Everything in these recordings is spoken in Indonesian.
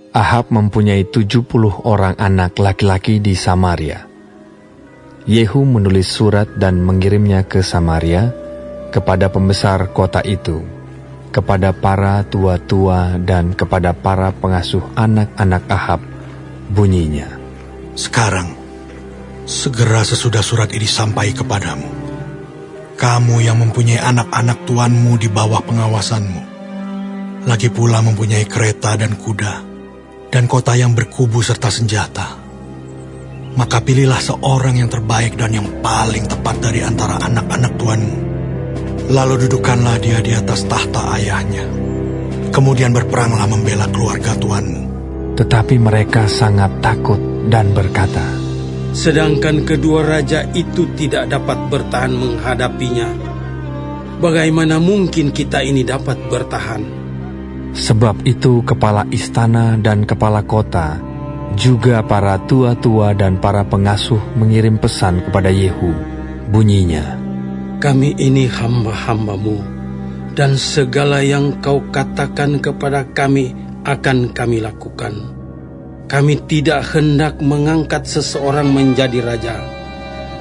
Ahab mempunyai 70 orang anak laki-laki di Samaria. Yehu menulis surat dan mengirimnya ke Samaria, kepada pembesar kota itu, kepada para tua-tua dan kepada para pengasuh anak-anak Ahab. Bunyinya, "Sekarang, segera sesudah surat ini sampai kepadamu, kamu yang mempunyai anak-anak tuanmu di bawah pengawasanmu, lagi pula mempunyai kereta dan kuda, dan kota yang berkubu serta senjata, maka pilihlah seorang yang terbaik dan yang paling tepat dari antara anak-anak tuanmu. Lalu dudukkanlah dia di atas tahta ayahnya. Kemudian berperanglah membela keluarga tuanmu." Tetapi mereka sangat takut dan berkata, "Sedangkan kedua raja itu tidak dapat bertahan menghadapinya, bagaimana mungkin kita ini dapat bertahan?" Sebab itu kepala istana dan kepala kota, juga para tua-tua dan para pengasuh mengirim pesan kepada Yehu. Bunyinya, "Kami ini hamba-hambamu, dan segala yang kau katakan kepada kami akan kami lakukan. Kami tidak hendak mengangkat seseorang menjadi raja.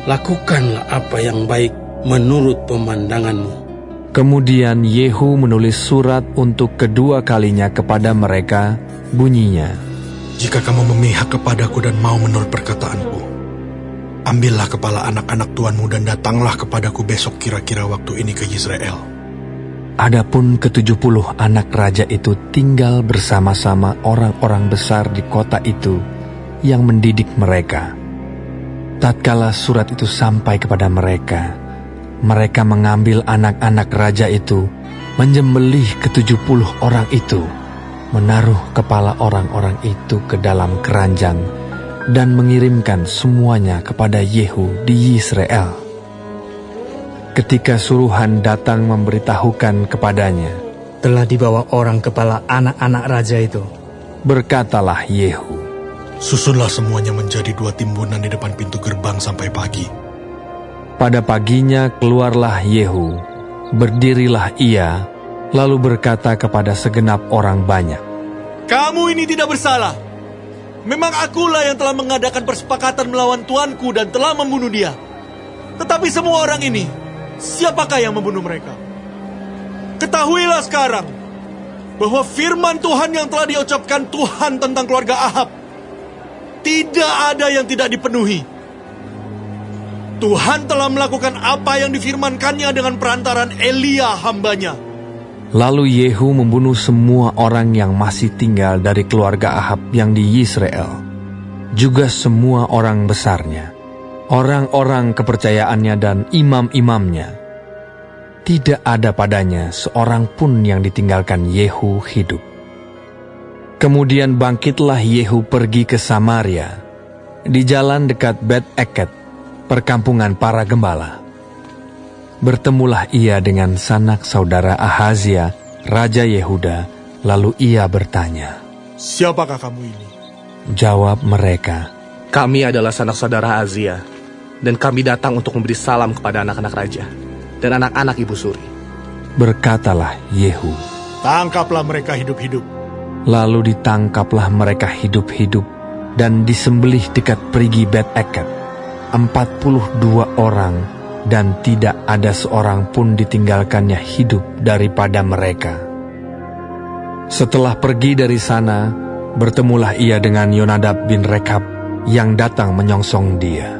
Lakukanlah apa yang baik menurut pemandanganmu." Kemudian Yehu menulis surat untuk kedua kalinya kepada mereka. Bunyinya, "Jika kamu memihak kepadaku dan mau menurut perkataanku, ambillah kepala anak-anak tuanmu dan datanglah kepadaku besok kira-kira waktu ini ke Yisrael." Adapun ke-70 anak raja itu tinggal bersama-sama orang-orang besar di kota itu yang mendidik mereka. Tatkala surat itu sampai kepada mereka, mereka mengambil anak-anak raja itu, menyembelih ke-70 orang itu, menaruh kepala orang-orang itu ke dalam keranjang, dan mengirimkan semuanya kepada Yehu di Yisrael. Ketika suruhan datang memberitahukan kepadanya, "Telah dibawa orang kepala anak-anak raja itu," berkatalah Yehu, "Susunlah semuanya menjadi 2 timbunan di depan pintu gerbang sampai pagi." Pada paginya keluarlah Yehu, berdirilah ia, lalu berkata kepada segenap orang banyak, "Kamu ini tidak bersalah. Memang akulah yang telah mengadakan persepakatan melawan tuanku dan telah membunuh dia. Tetapi semua orang ini, siapakah yang membunuh mereka? Ketahuilah sekarang bahwa firman Tuhan yang telah diucapkan Tuhan tentang keluarga Ahab tidak ada yang tidak dipenuhi. Tuhan telah melakukan apa yang difirmankannya dengan perantaran Elia hambanya." Lalu Yehu membunuh semua orang yang masih tinggal dari keluarga Ahab yang di Yisrael, juga semua orang besarnya, orang-orang kepercayaannya dan imam-imamnya. Tidak ada padanya seorang pun yang ditinggalkan Yehu hidup. Kemudian bangkitlah Yehu pergi ke Samaria, di jalan dekat Bet-Eket, perkampungan para gembala. Bertemulah ia dengan sanak saudara Ahazia, Raja Yehuda, lalu ia bertanya, "Siapakah kamu ini?" Jawab mereka, "Kami adalah sanak saudara Ahazia, dan kami datang untuk memberi salam kepada anak-anak raja dan anak-anak ibu suri." Berkatalah Yehu, "Tangkaplah mereka hidup-hidup." Lalu ditangkaplah mereka hidup-hidup dan disembelih dekat perigi Bet-Eket, 42 orang, dan tidak ada seorang pun ditinggalkannya hidup daripada mereka. Setelah pergi dari sana, bertemulah ia dengan Yonadab bin Rekab yang datang menyongsong dia.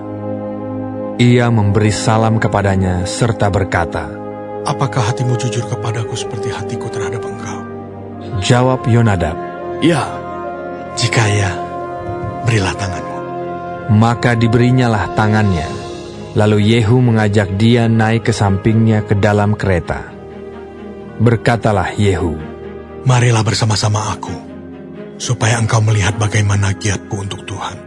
Ia memberi salam kepadanya serta berkata, "Apakah hatimu jujur kepadaku seperti hatiku terhadap engkau?" Jawab Yonadab, "Ya, jika ya, berilah tanganmu." Maka diberinyalah tangannya. Lalu Yehu mengajak dia naik ke sampingnya ke dalam kereta. Berkatalah Yehu, "Marilah bersama-sama aku, supaya engkau melihat bagaimana giatku untuk Tuhan."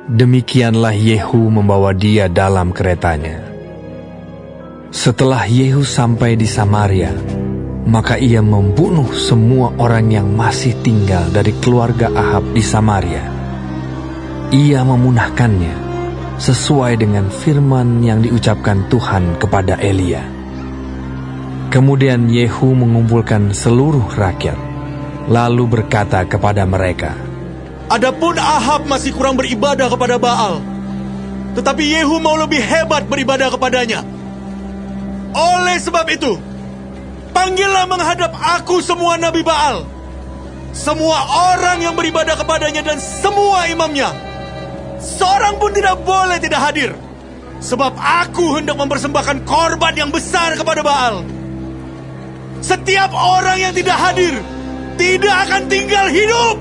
Demikianlah Yehu membawa dia dalam keretanya. Setelah Yehu sampai di Samaria, maka ia membunuh semua orang yang masih tinggal dari keluarga Ahab di Samaria. Ia memunahkannya sesuai dengan firman yang diucapkan Tuhan kepada Elia. Kemudian Yehu mengumpulkan seluruh rakyat, lalu berkata kepada mereka, Adapun Ahab masih kurang beribadah kepada Baal, tetapi Yehu mau lebih hebat beribadah kepadanya. Oleh sebab itu, panggillah menghadap aku semua nabi Baal, semua orang yang beribadah kepadanya dan semua imamnya. Seorang pun tidak boleh tidak hadir, sebab aku hendak mempersembahkan korban yang besar kepada Baal. Setiap orang yang tidak hadir tidak akan tinggal hidup.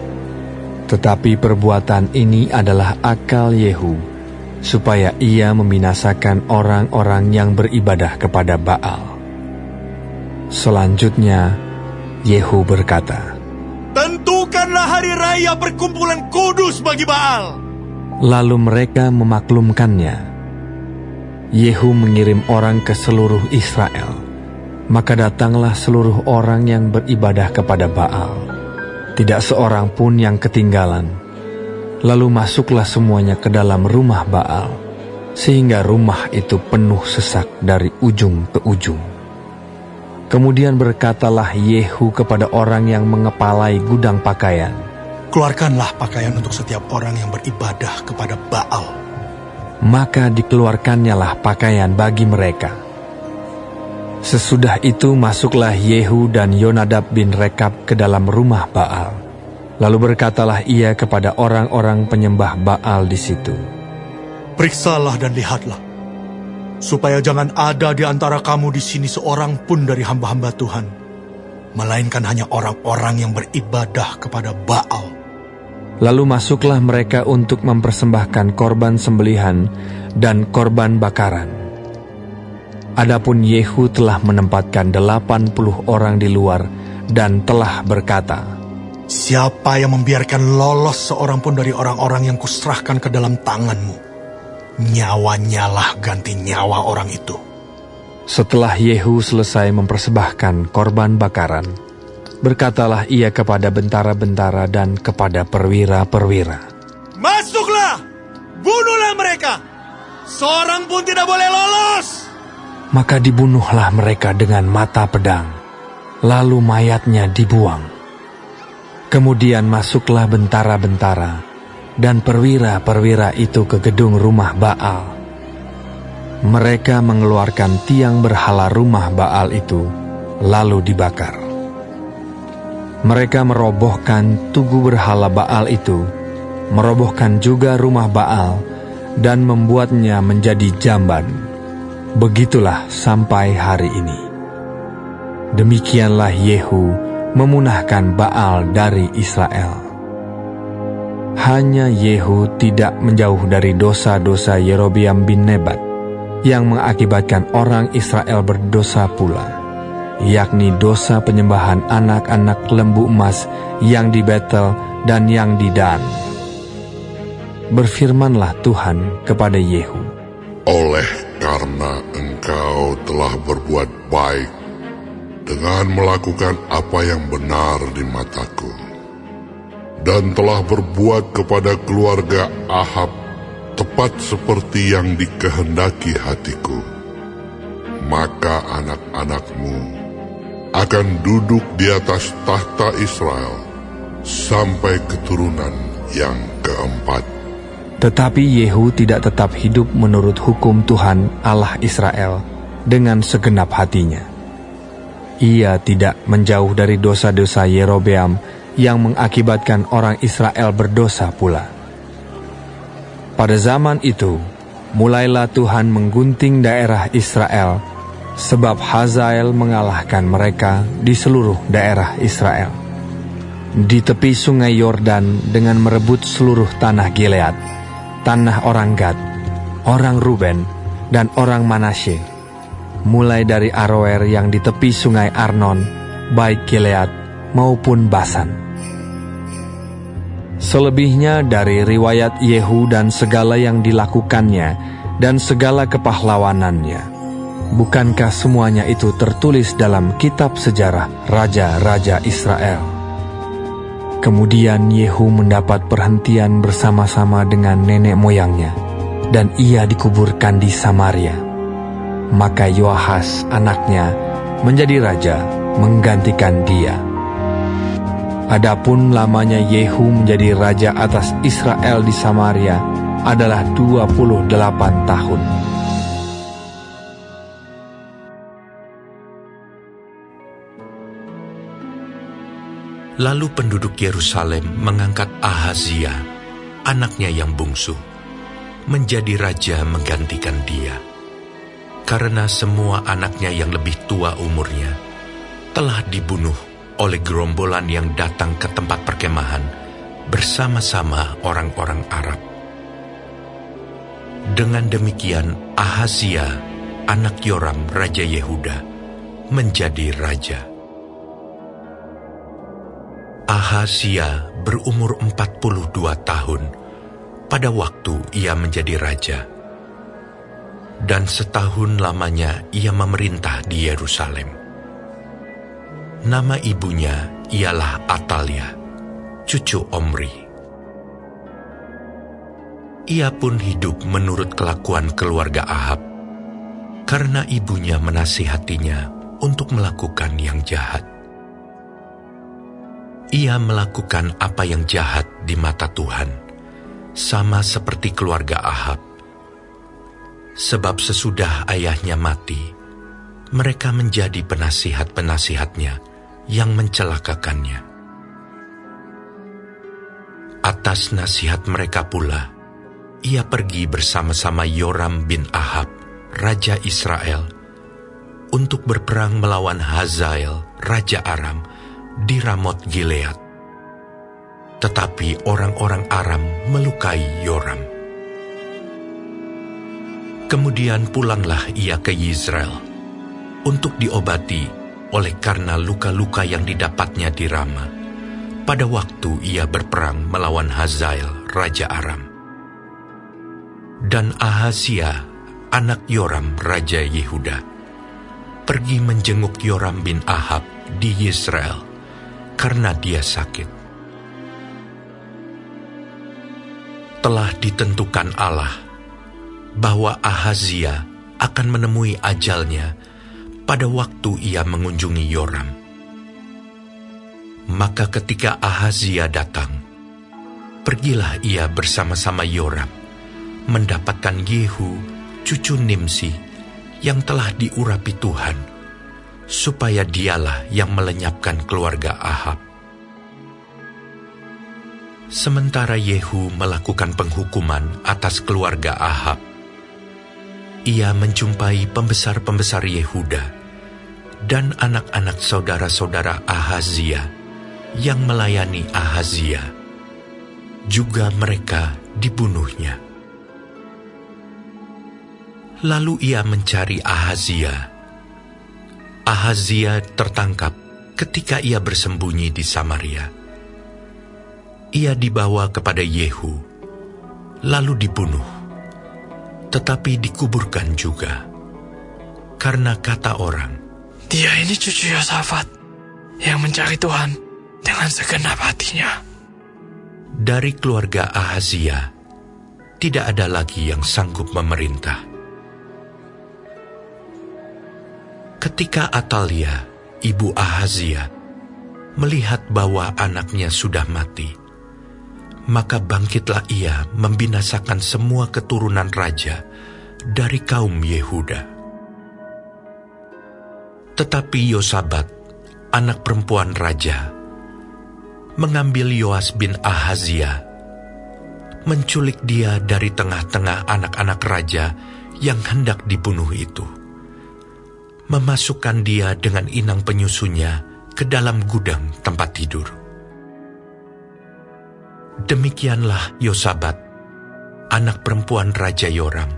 Tetapi perbuatan ini adalah akal Yehu, supaya ia membinasakan orang-orang yang beribadah kepada Baal. Selanjutnya, Yehu berkata, tentukanlah hari raya perkumpulan kudus bagi Baal. Lalu mereka memaklumkannya. Yehu mengirim orang ke seluruh Israel. Maka datanglah seluruh orang yang beribadah kepada Baal. Tidak seorang pun yang ketinggalan. Lalu masuklah semuanya ke dalam rumah Baal, sehingga rumah itu penuh sesak dari ujung ke ujung. Kemudian berkatalah Yehu kepada orang yang mengepalai gudang pakaian, keluarkanlah pakaian untuk setiap orang yang beribadah kepada Baal. Maka dikeluarkannyalah pakaian bagi mereka. Sesudah itu masuklah Yehu dan Yonadab bin Rekab ke dalam rumah Baal. Lalu berkatalah ia kepada orang-orang penyembah Baal di situ, periksalah dan lihatlah, supaya jangan ada di antara kamu di sini seorang pun dari hamba-hamba Tuhan, melainkan hanya orang-orang yang beribadah kepada Baal. Lalu masuklah mereka untuk mempersembahkan korban sembelihan dan korban bakaran. Adapun Yehu telah menempatkan 80 orang di luar dan telah berkata, siapa yang membiarkan lolos seorang pun dari orang-orang yang kuserahkan ke dalam tanganmu, nyawanya lah ganti nyawa orang itu. Setelah Yehu selesai mempersembahkan korban bakaran, berkatalah ia kepada bentara-bentara dan kepada perwira-perwira, masuklah, bunuhlah mereka, seorang pun tidak boleh lolos. Maka dibunuhlah mereka dengan mata pedang, lalu mayatnya dibuang. Kemudian masuklah bentara-bentara dan perwira-perwira itu ke gedung rumah Baal. Mereka mengeluarkan tiang berhala rumah Baal itu, lalu dibakar. Mereka merobohkan tugu berhala Baal itu, merobohkan juga rumah Baal, dan membuatnya menjadi jamban. Begitulah sampai hari ini. Demikianlah Yehu memunahkan Baal dari Israel. Hanya Yehu tidak menjauh dari dosa-dosa Yerobeam bin Nebat, yang mengakibatkan orang Israel berdosa pula, yakni dosa penyembahan anak-anak lembu emas yang di Betel dan yang di Dan. Berfirmanlah Tuhan kepada Yehu, oleh karena engkau telah berbuat baik dengan melakukan apa yang benar di mataku, dan telah berbuat kepada keluarga Ahab tepat seperti yang dikehendaki hatiku, maka anak-anakmu akan duduk di atas tahta Israel sampai keturunan yang keempat. Tetapi Yehu tidak tetap hidup menurut hukum Tuhan Allah Israel dengan segenap hatinya. Ia tidak menjauh dari dosa-dosa Yerobeam yang mengakibatkan orang Israel berdosa pula. Pada zaman itu, mulailah Tuhan menggunting daerah Israel, sebab Hazael mengalahkan mereka di seluruh daerah Israel. Di tepi sungai Yordan dengan merebut seluruh tanah Gilead, tanah orang Gad, orang Ruben, dan orang Manasye, mulai dari Aroer yang di tepi sungai Arnon, baik Gilead maupun Basan. Selebihnya dari riwayat Yehu dan segala yang dilakukannya dan segala kepahlawanannya, bukankah semuanya itu tertulis dalam kitab sejarah raja-raja Israel? Kemudian Yehu mendapat perhentian bersama-sama dengan nenek moyangnya, dan ia dikuburkan di Samaria. Maka Yoahas anaknya menjadi raja menggantikan dia. Adapun lamanya Yehu menjadi raja atas Israel di Samaria adalah 28 tahun. Lalu penduduk Yerusalem mengangkat Ahazia, anaknya yang bungsu, menjadi raja menggantikan dia. Karena semua anaknya yang lebih tua umurnya telah dibunuh oleh gerombolan yang datang ke tempat perkemahan bersama-sama orang-orang Arab. Dengan demikian Ahazia, anak Yoram Raja Yehuda, menjadi raja. Ahazia berumur 42 tahun pada waktu ia menjadi raja. Dan setahun lamanya ia memerintah di Yerusalem. Nama ibunya ialah Atalia, cucu Omri. Ia pun hidup menurut kelakuan keluarga Ahab, karena ibunya menasihatinya untuk melakukan yang jahat. Ia melakukan apa yang jahat di mata Tuhan, sama seperti keluarga Ahab. Sebab sesudah ayahnya mati, mereka menjadi penasihat-penasihatnya yang mencelakakannya. Atas nasihat mereka pula, ia pergi bersama-sama Yoram bin Ahab, Raja Israel, untuk berperang melawan Hazael, Raja Aram, di Ramot Gilead. Tetapi orang-orang Aram melukai Yoram. Kemudian pulanglah ia ke Yizreel untuk diobati oleh karena luka-luka yang didapatnya di Rama pada waktu ia berperang melawan Hazael, Raja Aram. Dan Ahazia, anak Yoram, Raja Yehuda, pergi menjenguk Yoram bin Ahab di Yizreel karena dia sakit. Telah ditentukan Allah bahwa Ahazia akan menemui ajalnya pada waktu ia mengunjungi Yoram. Maka ketika Ahazia datang, pergilah ia bersama-sama Yoram, mendapatkan Yehu, cucu Nimsi, yang telah diurapi Tuhan, supaya dialah yang melenyapkan keluarga Ahab. Sementara Yehu melakukan penghukuman atas keluarga Ahab, ia menjumpai pembesar-pembesar Yehuda dan anak-anak saudara-saudara Ahazia yang melayani Ahazia. Juga mereka dibunuhnya. Lalu ia mencari Ahazia. Ahazia tertangkap ketika ia bersembunyi di Samaria. Ia dibawa kepada Yehu, lalu dibunuh, tetapi dikuburkan juga. Karena kata orang, "Dia ini cucu Yosafat yang mencari Tuhan dengan segenap hatinya." Dari keluarga Ahazia tidak ada lagi yang sanggup memerintah. Ketika Atalia, ibu Ahazia, melihat bahwa anaknya sudah mati, maka bangkitlah ia membinasakan semua keturunan raja dari kaum Yehuda. Tetapi Yosabat, anak perempuan raja, mengambil Yoas bin Ahazia, menculik dia dari tengah-tengah anak-anak raja yang hendak dibunuh itu, memasukkan dia dengan inang penyusunya ke dalam gudang tempat tidur. Demikianlah Yosabat, anak perempuan Raja Yoram,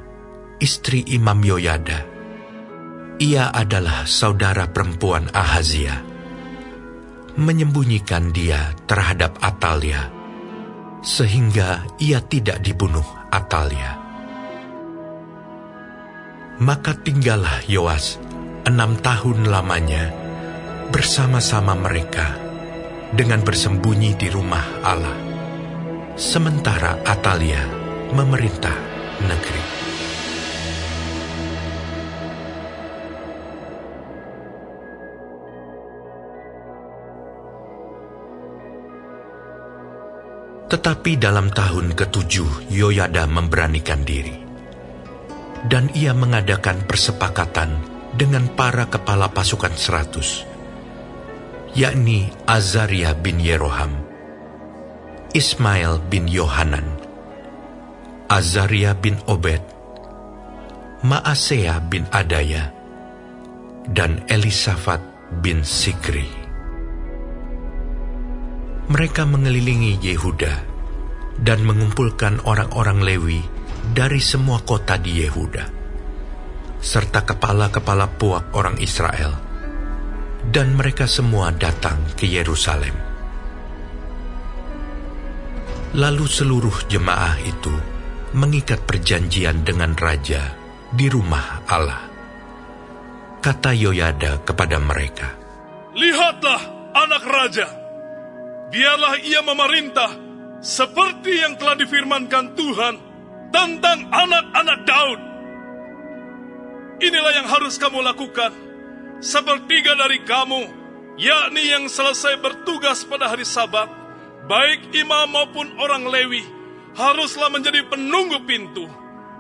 istri Imam Yoyada. Ia adalah saudara perempuan Ahazia, menyembunyikan dia terhadap Atalia, sehingga ia tidak dibunuh Atalia. Maka tinggallah Yoas 6 tahun lamanya bersama-sama mereka dengan bersembunyi di rumah Allah, sementara Atalia memerintah negeri. Tetapi dalam tahun ke-7 Yoyada memberanikan diri, dan ia mengadakan persepakatan dengan para kepala pasukan 100, yakni Azaria bin Yeroham, Ismail bin Yohanan, Azaria bin Obed, Maasea bin Adaya, dan Elisafat bin Sikri. Mereka mengelilingi Yehuda dan mengumpulkan orang-orang Lewi dari semua kota di Yehuda, serta kepala-kepala puak orang Israel, dan mereka semua datang ke Yerusalem. Lalu seluruh jemaah itu mengikat perjanjian dengan raja di rumah Allah. Kata Yoyada kepada mereka, "Lihatlah anak raja, biarlah ia memerintah seperti yang telah difirmankan Tuhan tentang anak-anak Daud. Inilah yang harus kamu lakukan. Sepertiga dari kamu, yakni yang selesai bertugas pada hari Sabat, baik imam maupun orang Lewi, haruslah menjadi penunggu pintu.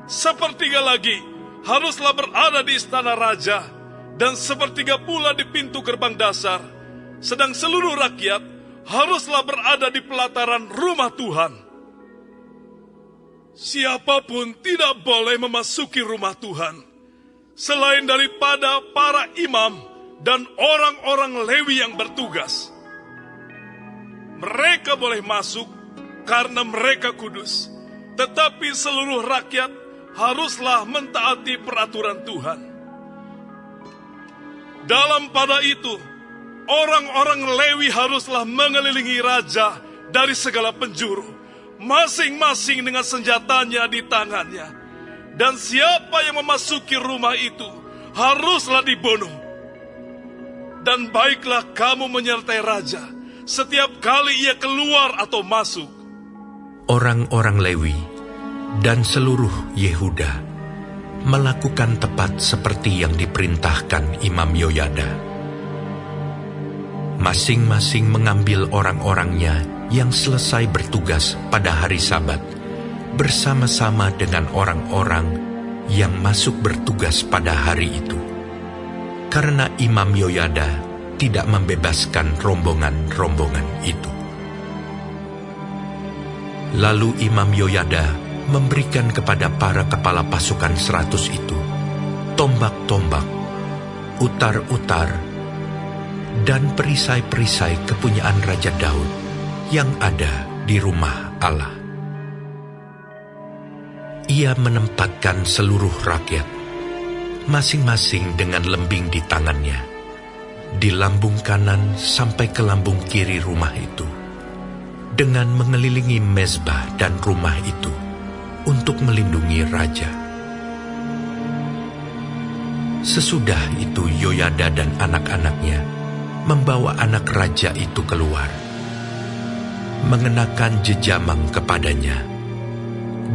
Sepertiga lagi haruslah berada di istana raja, dan sepertiga pula di pintu gerbang dasar. Sedang seluruh rakyat haruslah berada di pelataran rumah Tuhan. Siapapun tidak boleh memasuki rumah Tuhan, selain daripada para imam dan orang-orang Lewi yang bertugas. Mereka boleh masuk karena mereka kudus, tetapi seluruh rakyat haruslah mentaati peraturan Tuhan. Dalam pada itu, orang-orang Lewi haruslah mengelilingi raja dari segala penjuru, masing-masing dengan senjatanya di tangannya. Dan siapa yang memasuki rumah itu haruslah dibunuh. Dan baiklah kamu menyertai raja setiap kali ia keluar atau masuk." Orang-orang Lewi dan seluruh Yehuda melakukan tepat seperti yang diperintahkan Imam Yoyada. Masing-masing mengambil orang-orangnya yang selesai bertugas pada hari Sabat, bersama-sama dengan orang-orang yang masuk bertugas pada hari itu. Karena Imam Yoyada tidak membebaskan rombongan-rombongan itu. Lalu Imam Yoyada memberikan kepada para kepala pasukan 100 itu tombak-tombak, utar-utar, dan perisai-perisai kepunyaan Raja Daud yang ada di rumah Allah. Ia menempatkan seluruh rakyat, masing-masing dengan lembing di tangannya, di lambung kanan sampai ke lambung kiri rumah itu, dengan mengelilingi mezbah dan rumah itu untuk melindungi raja. Sesudah itu Yoyada dan anak-anaknya membawa anak raja itu keluar, mengenakan jejamang kepadanya,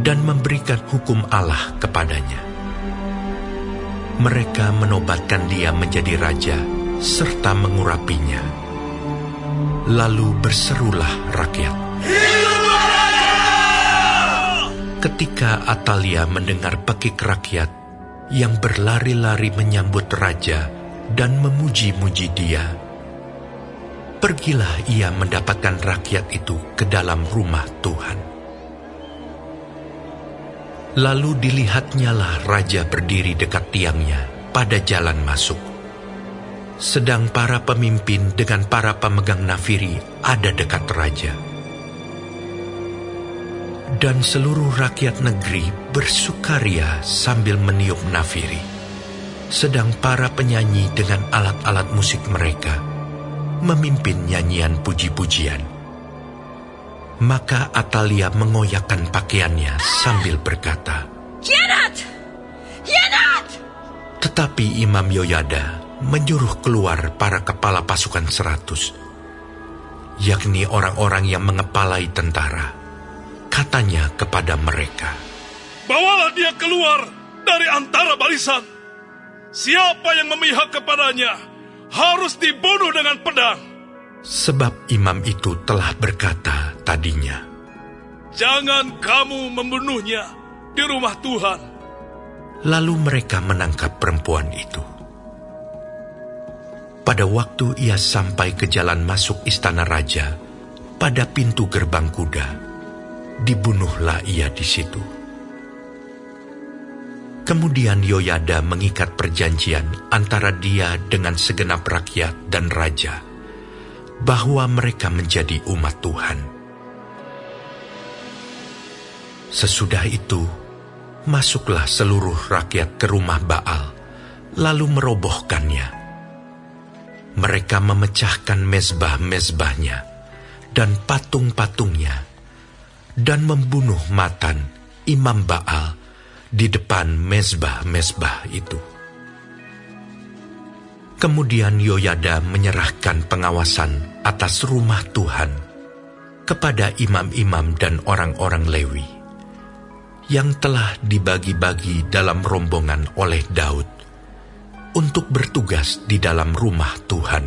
dan memberikan hukum Allah kepadanya. Mereka menobatkan dia menjadi raja serta mengurapinya. Lalu berserulah rakyat. Ketika Atalia mendengar pekik rakyat yang berlari-lari menyambut raja dan memuji-muji dia, pergilah ia mendapatkan rakyat itu ke dalam rumah Tuhan. Lalu dilihatnyalah raja berdiri dekat tiangnya pada jalan masuk, sedang para pemimpin dengan para pemegang nafiri ada dekat raja. Dan seluruh rakyat negeri bersukaria sambil meniup nafiri, sedang para penyanyi dengan alat-alat musik mereka memimpin nyanyian puji-pujian. Maka Atalia mengoyakkan pakaiannya sambil berkata, "Khianat! Khianat!" Tetapi Imam Yoyada menyuruh keluar para kepala pasukan 100, yakni orang-orang yang mengepalai tentara. Katanya kepada mereka, "Bawalah dia keluar dari antara barisan. Siapa yang memihak kepadanya harus dibunuh dengan pedang." Sebab imam itu telah berkata tadinya, jangan kamu membunuhnya di rumah Tuhan. Lalu mereka menangkap perempuan itu. Pada waktu ia sampai ke jalan masuk istana raja, pada pintu gerbang kuda, dibunuhlah ia di situ. Kemudian Yoyada mengikat perjanjian antara dia dengan segenap rakyat dan raja, bahwa mereka menjadi umat Tuhan. Sesudah itu, masuklah seluruh rakyat ke rumah Baal, lalu merobohkannya. Mereka memecahkan mezbah-mezbahnya dan patung-patungnya, dan membunuh Matan, imam Baal, di depan mezbah-mezbah itu. Kemudian Yoyada menyerahkan pengawasan atas rumah Tuhan kepada imam-imam dan orang-orang Lewi yang telah dibagi-bagi dalam rombongan oleh Daud untuk bertugas di dalam rumah Tuhan,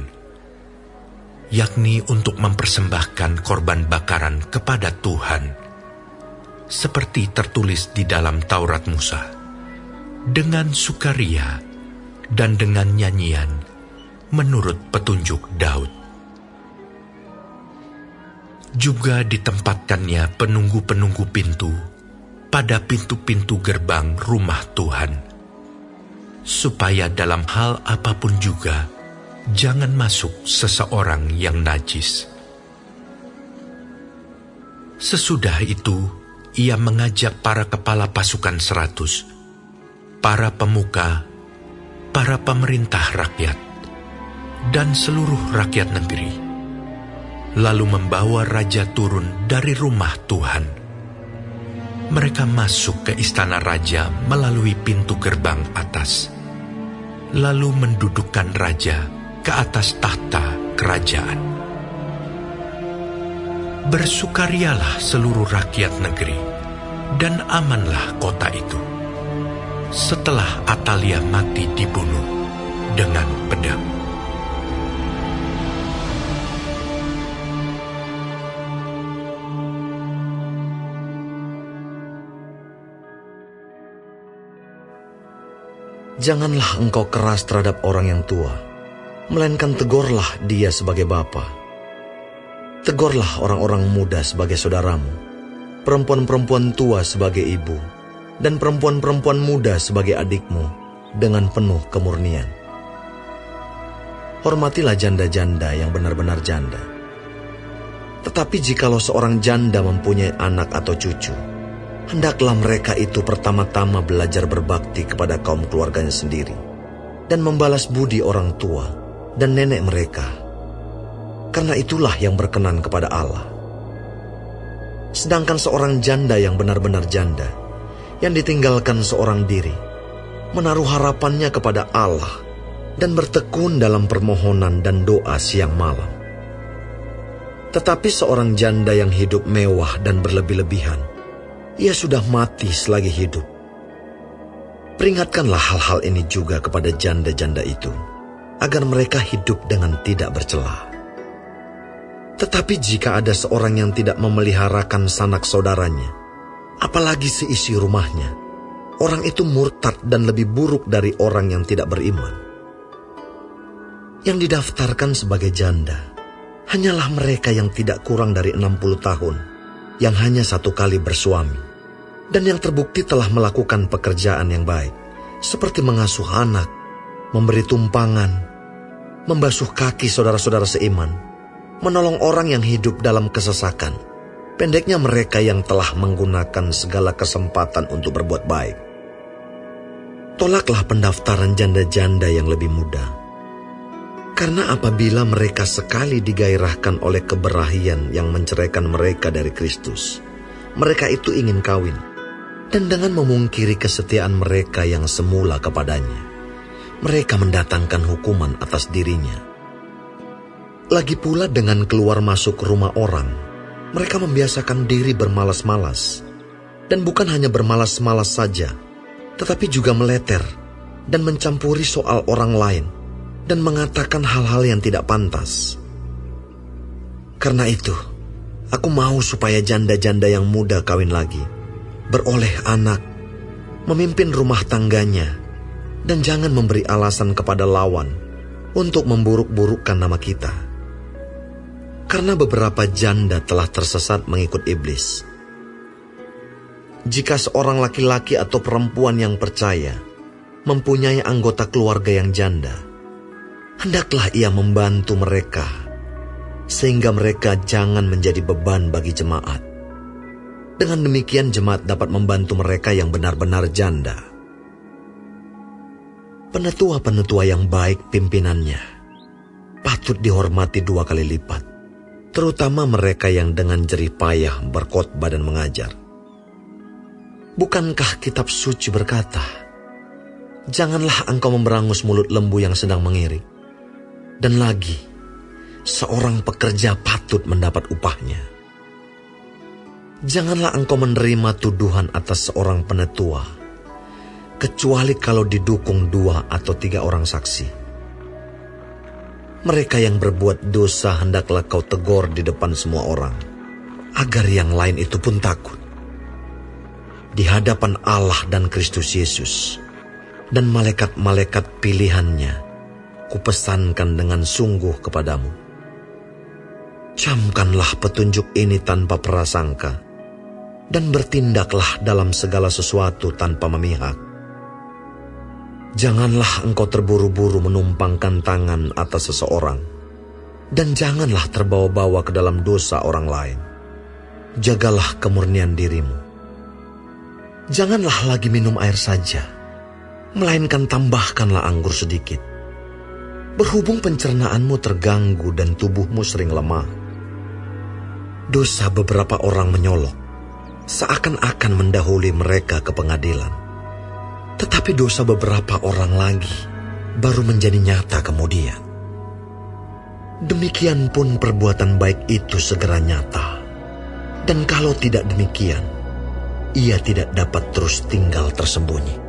yakni untuk mempersembahkan korban bakaran kepada Tuhan, seperti tertulis di dalam Taurat Musa, dengan sukaria dan dengan nyanyian menurut petunjuk Daud. Juga ditempatkannya penunggu-penunggu pintu pada pintu-pintu gerbang rumah Tuhan, supaya dalam hal apapun juga jangan masuk seseorang yang najis. Sesudah itu, ia mengajak para kepala pasukan 100, para pemuka, para pemerintah rakyat, dan seluruh rakyat negeri, lalu membawa raja turun dari rumah Tuhan. Mereka masuk ke istana raja melalui pintu gerbang atas, lalu mendudukkan raja ke atas tahta kerajaan. Bersukarialah seluruh rakyat negeri, dan amanlah kota itu, setelah Atalia mati dibunuh dengan pedang. Janganlah engkau keras terhadap orang yang tua, melainkan tegurlah dia sebagai bapa. Tegurlah orang-orang muda sebagai saudaramu, perempuan-perempuan tua sebagai ibu, dan perempuan-perempuan muda sebagai adikmu dengan penuh kemurnian. Hormatilah janda-janda yang benar-benar janda. Tetapi jikalau seorang janda mempunyai anak atau cucu, hendaklah mereka itu pertama-tama belajar berbakti kepada kaum keluarganya sendiri, dan membalas budi orang tua dan nenek mereka, karena itulah yang berkenan kepada Allah. Sedangkan seorang janda yang benar-benar janda, yang ditinggalkan seorang diri, menaruh harapannya kepada Allah dan bertekun dalam permohonan dan doa siang malam. Tetapi seorang janda yang hidup mewah dan berlebih-lebihan, ia sudah mati selagi hidup. Peringatkanlah hal-hal ini juga kepada janda-janda itu, agar mereka hidup dengan tidak bercela. Tetapi jika ada seorang yang tidak memeliharakan sanak saudaranya, apalagi seisi rumahnya, orang itu murtad dan lebih buruk dari orang yang tidak beriman. Yang didaftarkan sebagai janda hanyalah mereka yang tidak kurang dari 60 tahun, yang hanya satu kali bersuami, dan yang terbukti telah melakukan pekerjaan yang baik, seperti mengasuh anak, memberi tumpangan, membasuh kaki saudara-saudara seiman, menolong orang yang hidup dalam kesesakan, pendeknya mereka yang telah menggunakan segala kesempatan untuk berbuat baik. Tolaklah pendaftaran janda-janda yang lebih muda, karena apabila mereka sekali digairahkan oleh keberahian yang menceraikan mereka dari Kristus, mereka itu ingin kawin, dan dengan memungkiri kesetiaan mereka yang semula kepadanya, mereka mendatangkan hukuman atas dirinya. Lagi pula dengan keluar masuk rumah orang, mereka membiasakan diri bermalas-malas, dan bukan hanya bermalas-malas saja, tetapi juga meleter dan mencampuri soal orang lain, dan mengatakan hal-hal yang tidak pantas. Karena itu, Aku mau supaya janda-janda yang muda kawin lagi, beroleh anak, memimpin rumah tangganya, dan jangan memberi alasan kepada lawan untuk memburuk-burukkan nama kita. Karena beberapa janda telah tersesat mengikut iblis. Jika seorang laki-laki atau perempuan yang percaya mempunyai anggota keluarga yang janda, hendaklah ia membantu mereka, sehingga mereka jangan menjadi beban bagi jemaat. Dengan demikian jemaat dapat membantu mereka yang benar-benar janda. Penetua-penetua yang baik pimpinannya patut dihormati 2 kali lipat, terutama mereka yang dengan jerih payah berkhotbah dan mengajar. Bukankah kitab suci berkata, "Janganlah engkau memberangus mulut lembu yang sedang mengirik." Dan lagi, seorang pekerja patut mendapat upahnya. Janganlah engkau menerima tuduhan atas seorang penetua, kecuali kalau didukung 2 atau 3 orang saksi. Mereka yang berbuat dosa hendaklah kau tegur di depan semua orang, agar yang lain itu pun takut. Di hadapan Allah dan Kristus Yesus dan malaikat-malaikat pilihannya, kupesankan dengan sungguh kepadamu. Camkanlah petunjuk ini tanpa prasangka, dan bertindaklah dalam segala sesuatu tanpa memihak. Janganlah engkau terburu-buru menumpangkan tangan atas seseorang, dan janganlah terbawa-bawa ke dalam dosa orang lain. Jagalah kemurnian dirimu. Janganlah lagi minum air saja, melainkan tambahkanlah anggur sedikit. Berhubung pencernaanmu terganggu dan tubuhmu sering lemah. Dosa beberapa orang menyolok, seakan-akan mendahului mereka ke pengadilan. Tetapi dosa beberapa orang lagi baru menjadi nyata kemudian. Demikian pun perbuatan baik itu segera nyata. Dan kalau tidak demikian, ia tidak dapat terus tinggal tersembunyi.